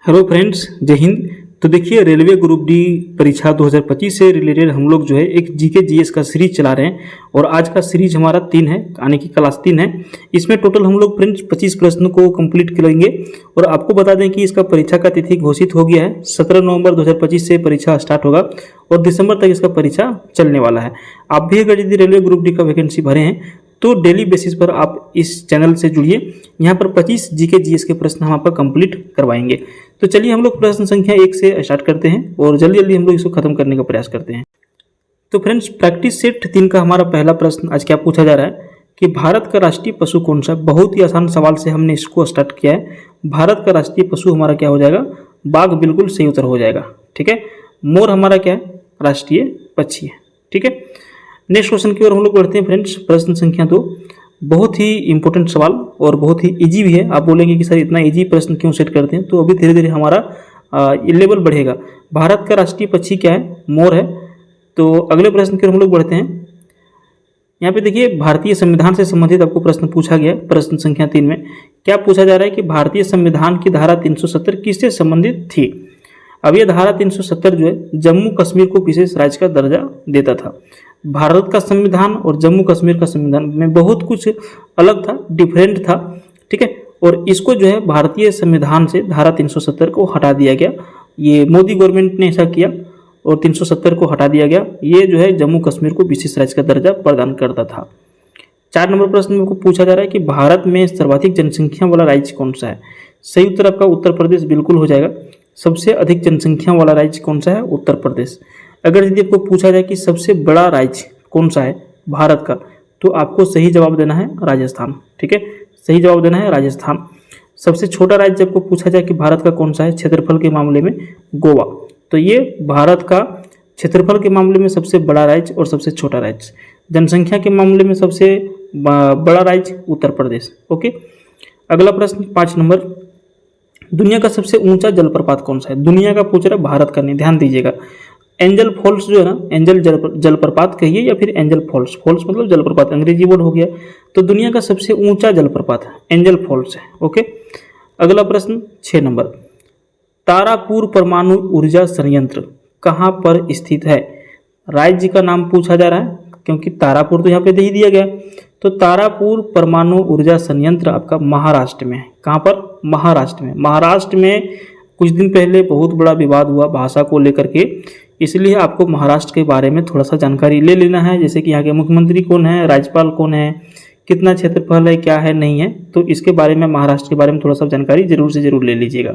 Hello friends, जय हिंद। तो देखिए, रेलवे ग्रुप डी परीक्षा 2025 से रिलेटेड हम लोग जो है एक जीके जीएस का सीरीज चला रहे हैं और आज का सीरीज हमारा 3 है, आने की क्लास 3 है। इसमें टोटल हम लोग फ्रेंड्स 25 प्रश्न को कंप्लीट करेंगे और आपको बता दें कि इसका परीक्षा का तिथि घोषित हो गया है। 17 नवंबर 2025 से परीक्षा स्टार्ट होगा और दिसंबर तक इसका परीक्षा चलने वाला है। आप भी अगर यदि रेलवे ग्रुप डी का वैकेंसी भरे हैं तो डेली बेसिस पर आप इस चैनल से जुड़िए। यहाँ पर 25 जीके जीएस के प्रश्न हम आपका कंप्लीट करवाएंगे। तो चलिए हम लोग प्रश्न संख्या 1 से स्टार्ट करते हैं और जल्दी जल्दी हम लोग इसको खत्म करने का प्रयास करते हैं। तो फ्रेंड्स, प्रैक्टिस सेट 3 का हमारा पहला प्रश्न आज क्या पूछा जा रहा है कि भारत का राष्ट्रीय पशु कौन सा है। बहुत ही आसान सवाल से हमने इसको स्टार्ट किया है। भारत का राष्ट्रीय पशु हमारा क्या हो जाएगा? बाघ बिल्कुल सही उत्तर हो जाएगा। ठीक है, मोर हमारा क्या है? राष्ट्रीय पक्षी है। ठीक है, नेक्स्ट क्वेश्चन की ओर हम लोग बढ़ते हैं फ्रेंड्स। प्रश्न संख्या 2 बहुत ही इंपॉर्टेंट सवाल और बहुत ही इजी भी है। आप बोलेंगे कि सर इतना इजी प्रश्न क्यों सेट करते हैं, तो अभी धीरे धीरे हमारा लेवल बढ़ेगा। भारत का राष्ट्रीय पक्षी क्या है? मोर है। तो अगले प्रश्न की ओर हम लोग बढ़ते हैं। यहाँ पे देखिए, भारतीय संविधान से संबंधित आपको प्रश्न पूछा गया। प्रश्न संख्या 3 में क्या पूछा जा रहा है कि भारतीय संविधान की धारा 370 किससे संबंधित थी? अब यह धारा 370 जो है जम्मू कश्मीर को विशेष राज्य का दर्जा देता था। भारत का संविधान और जम्मू कश्मीर का संविधान में बहुत कुछ अलग था, डिफरेंट था। ठीक है, और इसको जो है भारतीय संविधान से धारा 370 को हटा दिया गया। ये मोदी गवर्नमेंट ने ऐसा किया और 370 को हटा दिया गया। ये जो है जम्मू कश्मीर को विशेष राज्य का दर्जा प्रदान करता था। 4 नंबर प्रश्न में आपको पूछा जा रहा है कि भारत में सर्वाधिक जनसंख्या वाला राज्य कौन सा है? सही उत्तर आपका उत्तर प्रदेश बिल्कुल हो जाएगा। सबसे अधिक जनसंख्या वाला राज्य कौन सा है? उत्तर प्रदेश। अगर यदि आपको पूछा जाए कि सबसे बड़ा राज्य कौन सा है भारत का, तो आपको सही जवाब देना है राजस्थान। ठीक है, सही जवाब देना है राजस्थान। सबसे छोटा राज्य आपको पूछा जाए कि भारत का कौन सा है क्षेत्रफल के मामले में, गोवा। तो ये भारत का क्षेत्रफल के मामले में सबसे बड़ा राज्य और सबसे छोटा राज्य। जनसंख्या के मामले में सबसे बड़ा राज्य उत्तर प्रदेश। ओके, अगला प्रश्न 5 नंबर, दुनिया का सबसे ऊंचा जलप्रपात कौन सा है? दुनिया का पूछ रहा है, भारत का नहीं, ध्यान दीजिएगा। एंजल फॉल्स जो है ना, एंजल जलप्रपात कहिए या फिर एंजल फॉल्स, फॉल्स मतलब जलप्रपात, अंग्रेजी वर्ड हो गया। तो दुनिया का सबसे ऊंचा जलप्रपात एंजल फॉल्स है। ओके, अगला प्रश्न 6 नंबर, तारापुर परमाणु ऊर्जा संयंत्र कहाँ पर स्थित है? राज्य का नाम पूछा जा रहा है क्योंकि तारापुर तो यहाँ पे दे ही दिया गया। तो तारापुर परमाणु ऊर्जा संयंत्र आपका महाराष्ट्र में है। कहाँ पर? महाराष्ट्र में। महाराष्ट्र में कुछ दिन पहले बहुत बड़ा विवाद हुआ भाषा को लेकर के, इसलिए आपको महाराष्ट्र के बारे में थोड़ा सा जानकारी ले लेना है। जैसे कि यहाँ के मुख्यमंत्री कौन है, राज्यपाल कौन है, कितना क्षेत्रफल है, क्या है, नहीं है। तो इसके बारे में, महाराष्ट्र के बारे में थोड़ा सा जानकारी जरूर से जरूर ले लीजिएगा।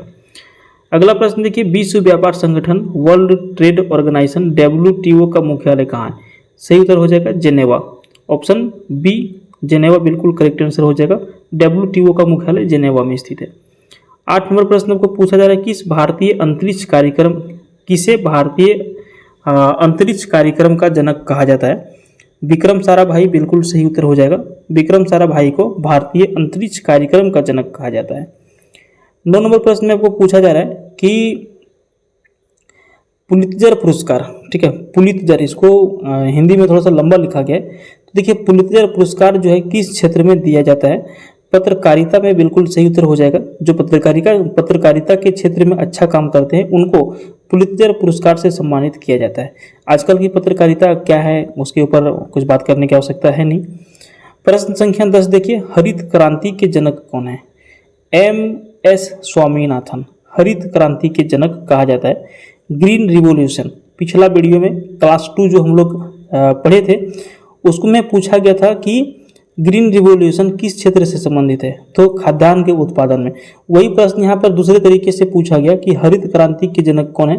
अगला प्रश्न देखिए, विश्व व्यापार संगठन वर्ल्ड ट्रेड ऑर्गेनाइजेशन WTO का मुख्यालय कहाँ है? सही उत्तर हो जाएगा जेनेवा। ऑप्शन बी जेनेवा बिल्कुल करेक्ट आंसर हो जाएगा। WTO का मुख्यालय जेनेवा में स्थित है। 8 नंबर प्रश्न आपको पूछा जा रहा है कि किसे भारतीय अंतरिक्ष कार्यक्रम का जनक कहा जाता है? विक्रम साराभाई बिल्कुल सही उत्तर हो जाएगा। विक्रम साराभाई को भारतीय अंतरिक्ष कार्यक्रम का जनक कहा जाता है। 9 नंबर प्रश्न में आपको पूछा जा रहा है कि पुलित्जर पुरस्कार, ठीक है, पुलित्जर, इसको हिंदी में थोड़ा सा लंबा लिखा गया है। तो देखिए, पुलित्जर पुरस्कार जो है किस क्षेत्र में दिया जाता है? पत्रकारिता में बिल्कुल सही उत्तर हो जाएगा। जो पत्रकारिता के क्षेत्र में अच्छा काम करते हैं उनको पुलित्जर पुरस्कार से सम्मानित किया जाता है। आजकल की पत्रकारिता क्या है उसके ऊपर कुछ बात करने की आवश्यकता है नहीं। प्रश्न संख्या 10 देखिए, हरित क्रांति के जनक कौन है? MS स्वामीनाथन हरित क्रांति के जनक कहा जाता है। ग्रीन रिवॉल्यूशन, पिछला वीडियो में क्लास 2 जो हम लोग पढ़े थे उसको में पूछा गया था कि ग्रीन रिवॉल्यूशन किस क्षेत्र से संबंधित है? तो खाद्यान्न के उत्पादन में। वही प्रश्न यहाँ पर दूसरे तरीके से पूछा गया कि हरित क्रांति के जनक कौन है?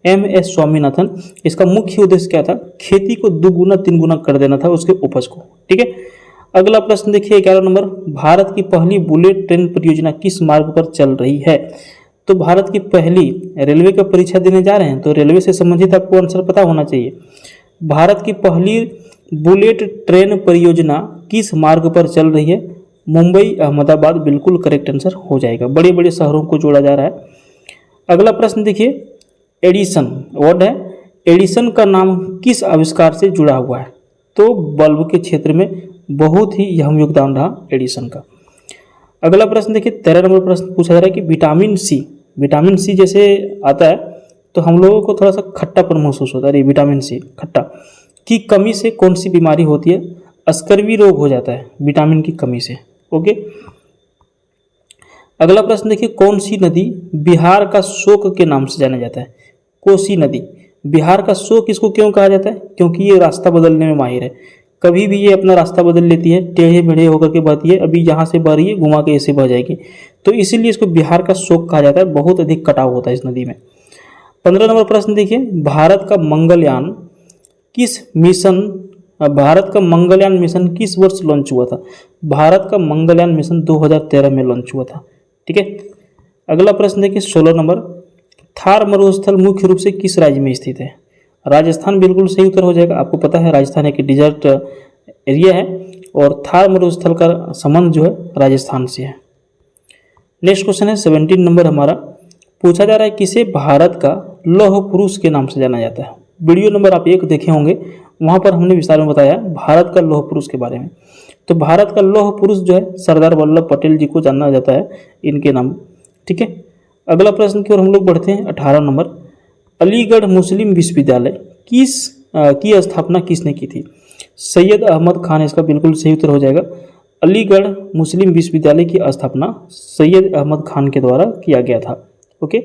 MS स्वामीनाथन। इसका मुख्य उद्देश्य क्या था? खेती को 2 गुना 3 गुना कर देना था उसके उपज को। ठीक है, अगला प्रश्न देखिए 11 नंबर, भारत की पहली बुलेट ट्रेन परियोजना किस मार्ग पर चल रही है? तो भारत की पहली, रेलवे का परीक्षा देने जा रहे हैं तो रेलवे से संबंधित आपको आंसर पता होना चाहिए। भारत की पहली बुलेट ट्रेन परियोजना किस मार्ग पर चल रही है? मुंबई अहमदाबाद बिल्कुल करेक्ट आंसर हो जाएगा। बड़े बड़े शहरों को जोड़ा जा रहा है। अगला प्रश्न देखिए, एडिसन वर्ड है, एडिसन का नाम किस आविष्कार से जुड़ा हुआ है? तो बल्ब के क्षेत्र में बहुत ही अहम योगदान रहा एडिसन का। अगला प्रश्न देखिए 13 नंबर प्रश्न पूछा जा रहा है कि विटामिन सी विटामिन सी जैसे आता है तो हम लोगों को थोड़ा सा खट्टापन महसूस होता है। अरे विटामिन सी खट्टा की कमी से कौन सी बीमारी होती है? स्कर्वी रोग हो जाता है विटामिन की कमी से। ओके, अगला प्रश्न देखिए, कौन सी नदी बिहार का शोक के नाम से जाना जाता है? कोसी नदी। बिहार का शोक इसको क्यों कहा जाता है? क्योंकि ये रास्ता बदलने में माहिर है। कभी भी ये अपना रास्ता बदल लेती है, टेढ़े मेढ़े होकर के बहती है, अभी यहाँ से बह रही है घुमा के ऐसे बह जाएगी, तो इसीलिए इसको बिहार का शोक कहा जाता है। बहुत अधिक कटाव होता है इस नदी में। 15 नंबर प्रश्न देखिए, भारत का मंगलयान मिशन किस वर्ष लॉन्च हुआ था? भारत का मंगलयान मिशन 2013 में लॉन्च हुआ था। ठीक है, अगला प्रश्न देखिए 16 नंबर, थार मरुस्थल मुख्य रूप से किस राज्य में स्थित है? राजस्थान बिल्कुल सही उत्तर हो जाएगा। आपको पता है राजस्थान एक डिजर्ट एरिया है और थार मरुस्थल का संबंध जो है राजस्थान से है। नेक्स्ट क्वेश्चन है 17 नंबर हमारा, पूछा जा रहा है किसे भारत का लौह पुरुष के नाम से जाना जाता है? वीडियो नंबर आप 1 देखे होंगे, वहाँ पर हमने विस्तार में बताया भारत का लौह पुरुष के बारे में। तो भारत का लौह पुरुष जो है सरदार वल्लभ पटेल जी को जाना जाता है इनके नाम। ठीक है, अगला प्रश्न की ओर हम लोग बढ़ते हैं 18 नंबर, अलीगढ़ मुस्लिम विश्वविद्यालय की स्थापना किसने की थी? सैयद अहमद खान इसका बिल्कुल सही उत्तर हो जाएगा। अलीगढ़ मुस्लिम विश्वविद्यालय की स्थापना सैयद अहमद खान के द्वारा किया गया था। ओके,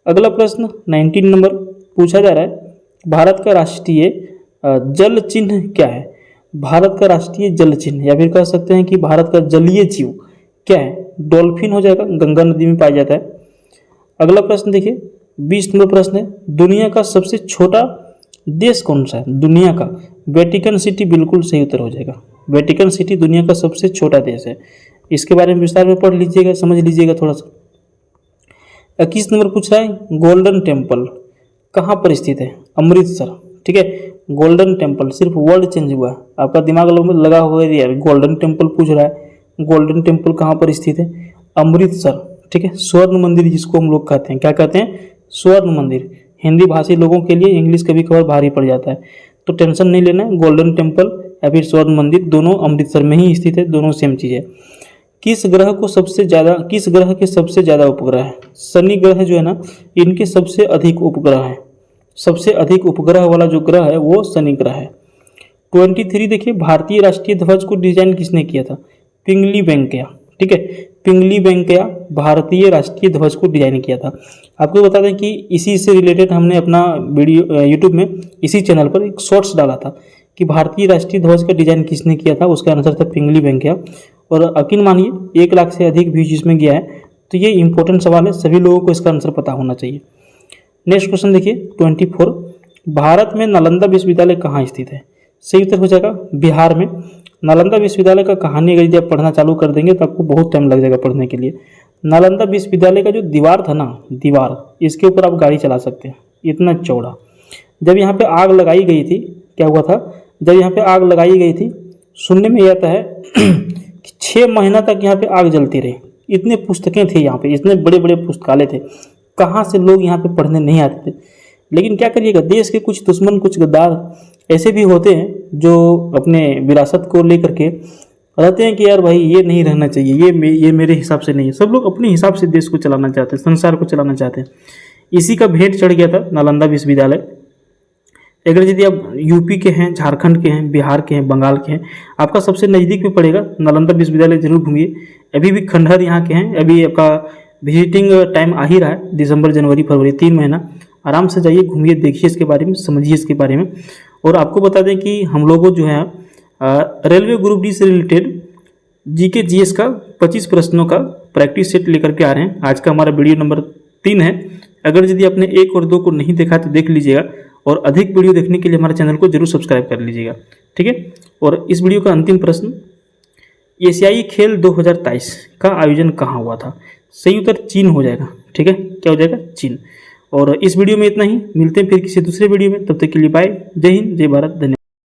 अगला प्रश्न 19 नंबर पूछा जा रहा है, भारत का राष्ट्रीय जल चिन्ह क्या है? भारत का राष्ट्रीय जल चिन्ह या फिर कह सकते हैं कि भारत का जलीय जीव क्या है? डॉल्फिन हो जाएगा, गंगा नदी में पाया जाता है। अगला प्रश्न देखिए 20 नंबर प्रश्न है, दुनिया का सबसे छोटा देश कौन सा है? दुनिया का वेटिकन सिटी बिल्कुल सही उत्तर हो जाएगा। वेटिकन सिटी दुनिया का सबसे छोटा देश है। इसके बारे में विस्तार में पढ़ लीजिएगा, समझ लीजिएगा थोड़ा सा। 21 नंबर पूछ रहा है, गोल्डन टेम्पल कहाँ पर स्थित है? अमृतसर। ठीक है, गोल्डन टेम्पल, सिर्फ वर्ड चेंज हुआ है। आपका दिमाग लगा होगा यार गोल्डन टेम्पल पूछ रहा है, गोल्डन टेम्पल कहाँ पर स्थित है? अमृतसर। ठीक है, स्वर्ण मंदिर जिसको हम लोग कहते हैं, क्या कहते हैं? स्वर्ण मंदिर। हिंदी भाषी लोगों के लिए इंग्लिश कभी कभार भारी पड़ जाता है, तो टेंशन नहीं लेना है। गोल्डन टेम्पल या फिर स्वर्ण मंदिर दोनों अमृतसर में ही स्थित है, दोनों सेम चीज़ है। किस ग्रह के सबसे ज़्यादा उपग्रह है? शनि ग्रह जो है ना, इनके सबसे अधिक उपग्रह है। सबसे अधिक उपग्रह वाला जो ग्रह है वो शनि ग्रह है। 23 देखिए, भारतीय राष्ट्रीय ध्वज को डिजाइन किसने किया था? पिंगली वेंकैया। ठीक है, पिंगली वेंकैया भारतीय राष्ट्रीय ध्वज को डिजाइन किया था। आपको बता दें कि इसी से रिलेटेड हमने अपना वीडियो यूट्यूब में इसी चैनल पर एक शॉर्ट्स डाला था कि भारतीय राष्ट्रीय ध्वज का डिजाइन किसने किया था। उसका आंसर था पिंगली वेंकैया। और यकीन मानिए 1 लाख से अधिक व्यूज इसमें गया है, तो ये इंपॉर्टेंट सवाल है, सभी लोगों को इसका आंसर पता होना चाहिए। नेक्स्ट क्वेश्चन देखिए 24, भारत में नालंदा विश्वविद्यालय कहाँ स्थित है? सही उत्तर हो जाएगा बिहार में। नालंदा विश्वविद्यालय का कहानी अगर यदि आप पढ़ना चालू कर देंगे तो आपको बहुत टाइम लग जाएगा पढ़ने के लिए। नालंदा विश्वविद्यालय का जो दीवार था ना, दीवार, इसके ऊपर आप गाड़ी चला सकते हैं, इतना चौड़ा। जब यहाँ पे आग लगाई गई थी, क्या हुआ था? जब यहाँ पे आग लगाई गई थी, सुनने में आता है कि 6 महीना तक यहाँ पे आग जलती रही। इतने पुस्तकें थे यहाँ पे, इतने बड़े बड़े पुस्तकालय थे, कहाँ से लोग यहाँ पे पढ़ने नहीं आते थे। लेकिन क्या करिएगा, देश के कुछ दुश्मन, कुछ गद्दार ऐसे भी होते हैं जो अपने विरासत को लेकर के रहते हैं कि यार भाई ये नहीं रहना चाहिए, ये मेरे हिसाब से नहीं है। सब लोग अपने हिसाब से देश को चलाना चाहते हैं, संसार को चलाना चाहते हैं। इसी का भेंट चढ़ गया था नालंदा विश्वविद्यालय। अगर यदि आप यूपी के हैं, झारखंड के हैं, बिहार के हैं, बंगाल के हैं, आपका सबसे नज़दीक में पड़ेगा नालंदा विश्वविद्यालय, जरूर घूमिए। अभी भी खंडहर यहाँ के हैं, अभी आपका विजिटिंग टाइम आ ही रहा है, दिसंबर, जनवरी, फरवरी, 3 महीना। आराम से जाइए, घूमिए, देखिए इसके बारे में, समझिए इसके बारे में। और आपको बता दें कि हम लोगों जो है रेलवे ग्रुप डी से रिलेटेड जीके जीएस का 25 प्रश्नों का प्रैक्टिस सेट लेकर के आ रहे हैं। आज का हमारा वीडियो नंबर 3 है। अगर यदि आपने 1 और 2 को नहीं देखा तो देख लीजिएगा, और अधिक वीडियो देखने के लिए हमारे चैनल को जरूर सब्सक्राइब कर लीजिएगा। ठीक है, और इस वीडियो का अंतिम प्रश्न, एशियाई खेल 2023 का आयोजन कहाँ हुआ था? सही उत्तर चीन हो जाएगा। ठीक है, क्या हो जाएगा? चीन। और इस वीडियो में इतना ही, मिलते हैं फिर किसी दूसरे वीडियो में, तब तक के लिए बाय, जय हिंद, जय भारत, धन्यवाद।